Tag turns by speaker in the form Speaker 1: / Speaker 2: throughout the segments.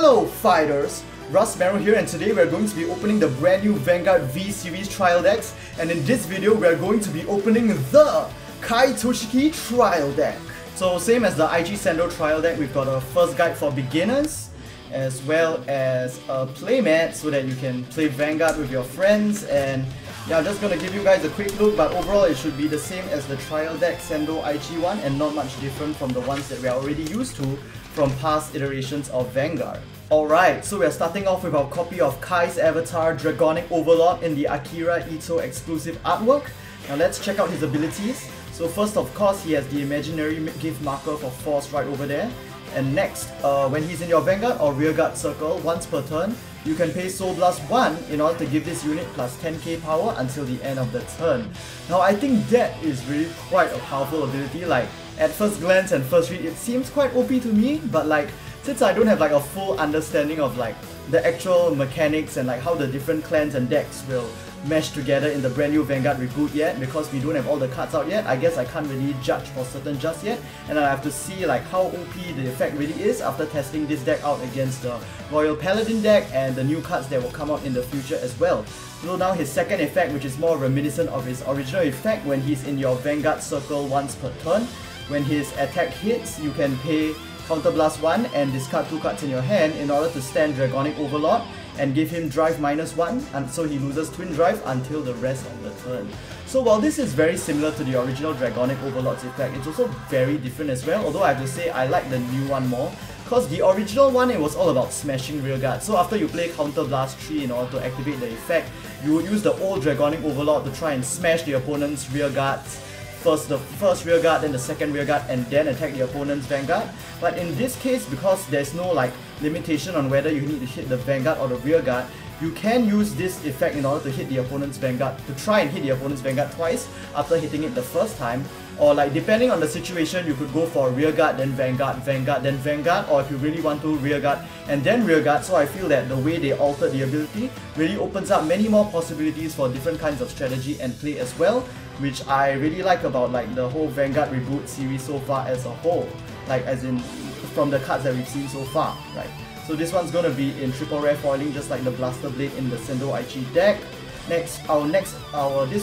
Speaker 1: Hello fighters, Rustmarrow here, and today we're going to be opening the brand new Vanguard V Series trial decks, and in this video we're going to be opening the Kai Toshiki trial deck. So same as the IG Sando trial deck, we've got a first guide for beginners as well as a playmat so that you can play Vanguard with your friends. And yeah, I'm just gonna give you guys a quick look, but overall it should be the same as the trial deck Sando IG one and not much different from the ones that we are already used to from past iterations of Vanguard. Alright, so we are starting off with our copy of Kai's avatar Dragonic Overlord in the Akira Ito exclusive artwork. Now let's check out his abilities. So first, of course, he has the imaginary gift marker for force right over there. And next, when he's in your Vanguard or Rearguard circle, once per turn, you can pay Soul Blast 1 in order to give this unit plus 10k power until the end of the turn. Now I think that is really quite a powerful ability. Like, at first glance and first read, it seems quite OP to me, but like, since I don't have like a full understanding of like the actual mechanics and like how the different clans and decks will mesh together in the brand new Vanguard Reboot yet, because we don't have all the cards out yet, I guess I can't really judge for certain just yet, and I have to see like how OP the effect really is after testing this deck out against the Royal Paladin deck and the new cards that will come out in the future as well. So now his second effect, which is more reminiscent of his original effect when he's in your Vanguard circle once per turn. When his attack hits, you can pay Counter Blast 1 and discard 2 cards in your hand in order to stand Dragonic Overlord and give him drive -1, and so he loses twin drive until the rest of the turn. So while this is very similar to the original Dragonic Overlord's effect, it's also very different as well, although I have to say I like the new one more. Because the original one, it was all about smashing rearguard. So after you play Counter Blast 3 in order to activate the effect, you would use the old Dragonic Overlord to try and smash the opponent's rearguards. First the first rearguard, then the second rearguard, and then attack the opponent's Vanguard. But in this case, because there's no like limitation on whether you need to hit the Vanguard or the rearguard, you can use this effect in order to hit the opponent's Vanguard, to try and hit the opponent's Vanguard twice after hitting it the first time. Or like depending on the situation, you could go for rearguard, then Vanguard, Vanguard, then Vanguard, or if you really want to, rearguard and then rearguard. So I feel that the way they altered the ability really opens up many more possibilities for different kinds of strategy and play as well, which I really like about like the whole Vanguard Reboot series so far as a whole, like as in from the cards that we've seen so far, right? So this one's gonna be in triple rare foiling, just like the Blaster Blade in the Sando IG deck. This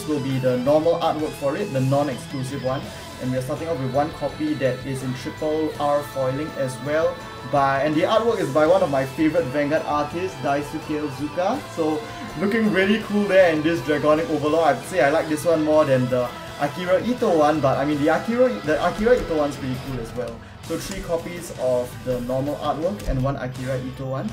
Speaker 1: will be the normal artwork for it, the non-exclusive one, and we're starting off with one copy that is in triple R foiling as well. And the artwork is by one of my favorite Vanguard artists, Daisuke Ozuka. So looking really cool there in this Dragonic Overlord. I'd say I like this one more than the Akira Ito one, but I mean the Akira Ito one's pretty cool as well. So 3 copies of the normal artwork and 1 Akira Ito one.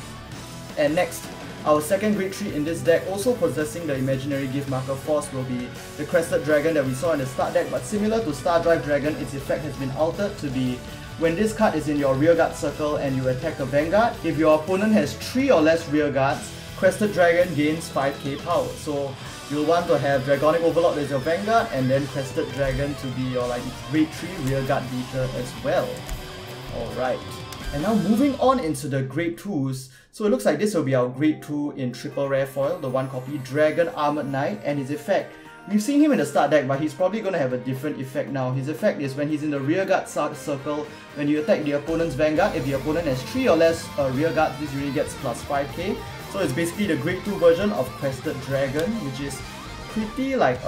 Speaker 1: And next, our second grade 3 in this deck, also possessing the imaginary gift marker force, will be the Crested Dragon that we saw in the start deck, but similar to Star Drive Dragon, its effect has been altered to be when this card is in your rearguard circle and you attack a Vanguard, if your opponent has 3 or less rearguards, Crested Dragon gains 5k power. So you'll want to have Dragonic Overlord as your Vanguard and then Crested Dragon to be your like grade 3 rearguard beater as well. Alright. And now moving on into the grade 2s, so it looks like this will be our grade 2 in triple rare foil, the one copy Dragon Armored Knight, and his effect. We've seen him in the start deck, but he's probably going to have a different effect now. His effect is when he's in the rearguard circle, when you attack the opponent's Vanguard, if the opponent has 3 or less rearguards, this unit gets plus 5k. So it's basically the grade 2 version of Crested Dragon, which is pretty like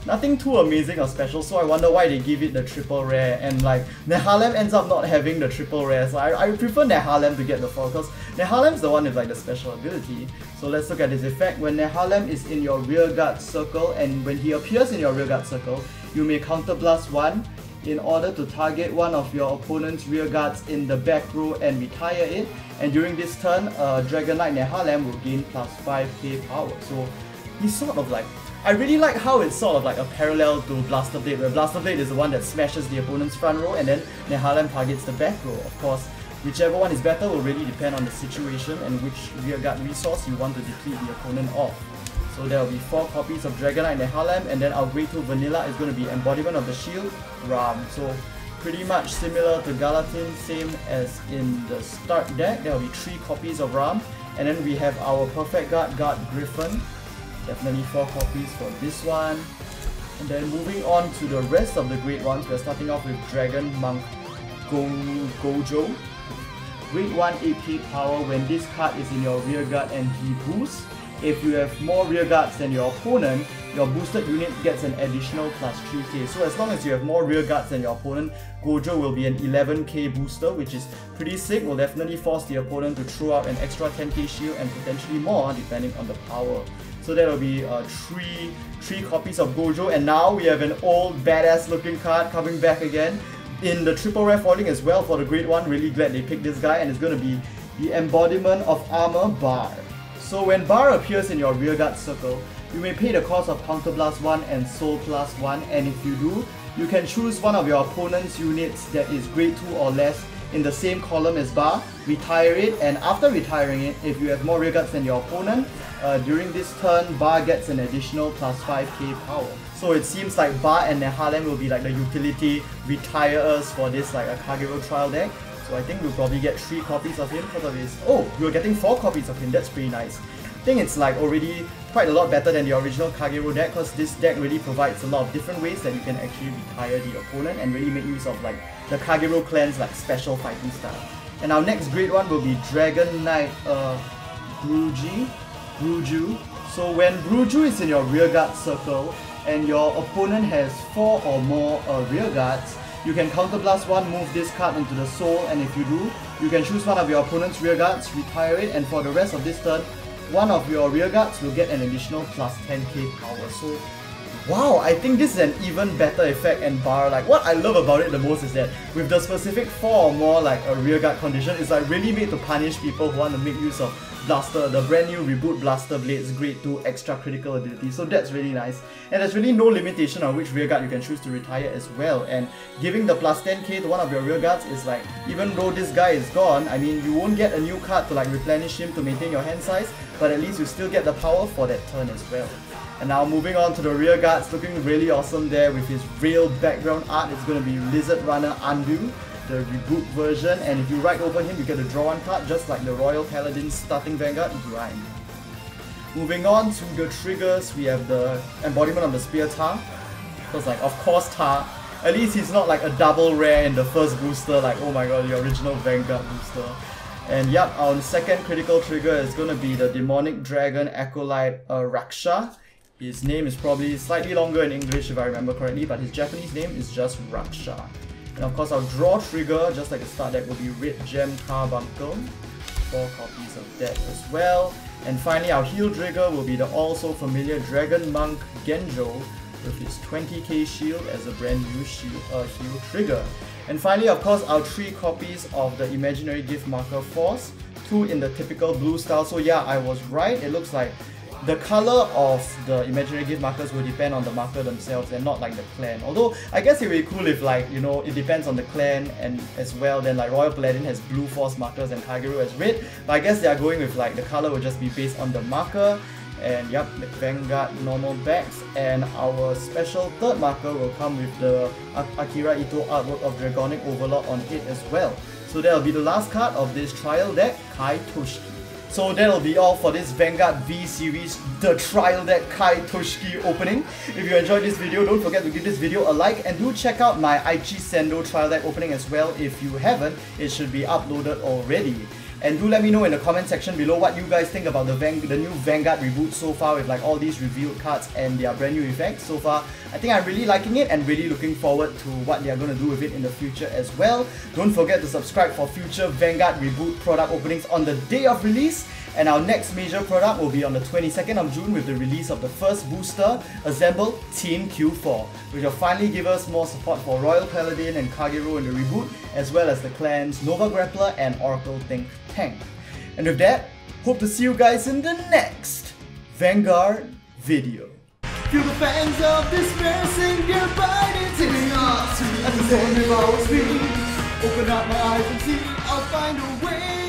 Speaker 1: nothing too amazing or special, so I wonder why they give it the triple rare, and like Nehalem ends up not having the triple rare, so I prefer Nehalem to get the foil because Nehalem's the one with like the special ability. So let's look at his effect. When Nehalem is in your rearguard circle and when he appears in your rearguard circle, you may Counter Blast 1 in order to target one of your opponent's rearguards in the back row and retire it, and during this turn, Dragon Knight Nehalem will gain plus 5k power. So he's sort of like, I really like how it's sort of like a parallel to Blaster Blade, where Blaster Blade is the one that smashes the opponent's front row and then Nehalem targets the back row. Of course, whichever one is better will really depend on the situation and which rearguard resource you want to deplete the opponent of. So there will be 4 copies of Dragonite Nehalem, and then our grade 2 vanilla is going to be Embodiment of the Shield, Ram. So pretty much similar to Gallatin, same as in the start deck. There will be 3 copies of Ram, and then we have our Perfect Guard Griffin. Definitely 4 copies for this one. And then moving on to the rest of the grade ones, we're starting off with Dragon Monk Gojo. grade 1 8k power when this card is in your rearguard and he boosts. If you have more rearguards than your opponent, your boosted unit gets an additional plus 3k. So as long as you have more rearguards than your opponent, Gojo will be an 11k booster, which is pretty sick. Will definitely force the opponent to throw out an extra 10k shield and potentially more depending on the power. So that will be three copies of Gojo, and now we have an old badass looking card coming back again in the triple rare foiling as well for the grade 1. Really glad they picked this guy, and it's going to be the embodiment of armor Bar. So when Bar appears in your rearguard circle, you may pay the cost of Counterblast 1 and Soul Plus 1, and if you do, you can choose one of your opponent's units that is grade 2 or less in the same column as Bar, retire it, and after retiring it, if you have more rearguards than your opponent, during this turn, Bar gets an additional plus 5k power. So it seems like Bar and Nehalem will be like the utility retirers for this like a Kagero trial deck. So I think we'll probably get 3 copies of him because of his... Oh, we're getting 4 copies of him, that's pretty nice. I think it's like already quite a lot better than the original Kagero deck, because this deck really provides a lot of different ways that you can actually retire the opponent and really make use of like the Kagero clan's like special fighting style. And our next grade 1 will be Dragonic Bruju. So when Bruju is in your rearguard circle and your opponent has 4 or more rearguards, you can Counterblast 1, move this card into the soul, and if you do, you can choose one of your opponent's rearguards, retire it, and for the rest of this turn, one of your rearguards will get an additional plus 10k power. So wow, I think this is an even better effect, and Bar, like what I love about it the most is that with the specific 4 or more like a rearguard condition, it's like really made to punish people who want to make use of Blaster, the brand new Reboot Blaster Blade's grade 2 extra critical ability. So that's really nice, and there's really no limitation on which rearguard you can choose to retire as well, and giving the plus 10k to one of your rearguards is like, even though this guy is gone, I mean you won't get a new card to like replenish him to maintain your hand size, but at least you still get the power for that turn as well. And now moving on to the rearguards, looking really awesome there with his real background art. It's going to be Lizard Runner Undo, the Reboot version, and if you write over him you get to draw 1 card just like the Royal Paladin's starting Vanguard grind. Moving on to the triggers, we have the embodiment of the Spear Tar, because like of course Tar, at least he's not like a double rare in the first booster like oh my god the original Vanguard booster. And yep, our second critical trigger is going to be the Demonic Dragon Acolyte Raksha. His name is probably slightly longer in English if I remember correctly, but his Japanese name is just Raksha. And of course our draw trigger, just like the start deck, will be Red Gem Carbuncle, 4 copies of that as well. And finally our heal trigger will be the also familiar Dragon Monk Genjo with his 20k shield as a brand new heal trigger. And finally of course our 3 copies of the Imaginary Gift Marker Force, 2 in the typical blue style. So yeah, I was right, it looks like the color of the imaginary gift markers will depend on the marker themselves and not like the clan. Although I guess it would be cool if like, you know, it depends on the clan and as well, then like Royal Paladin has blue force markers and Kagero has red. But I guess they are going with like the color will just be based on the marker. And yep, the Vanguard normal backs, and our special third marker will come with the Akira Ito artwork of Dragonic Overlord on it as well. So that'll be the last card of this trial deck, Kai Toshiki. So that'll be all for this Vanguard V Series, the Trial Deck Kai Toshiki opening. If you enjoyed this video, don't forget to give this video a like, and do check out my Aichi Sendo Trial Deck opening as well. If you haven't, it should be uploaded already. And do let me know in the comment section below what you guys think about the new Vanguard Reboot so far, with like all these revealed cards and their brand new effects. So far, I think I'm really liking it and really looking forward to what they are going to do with it in the future as well. Don't forget to subscribe for future Vanguard Reboot product openings on the day of release. And our next major product will be on the 22nd of June with the release of the first booster, Assemble Team Q4, which will finally give us more support for Royal Paladin and Kagero in the reboot, as well as the clans Nova Grappler and Oracle Think Tank. And with that, hope to see you guys in the next Vanguard video.
Speaker 2: Feel the fangs of despair sing goodbye to me at the corner of our speed. Open up my eyes and see I'll find a way.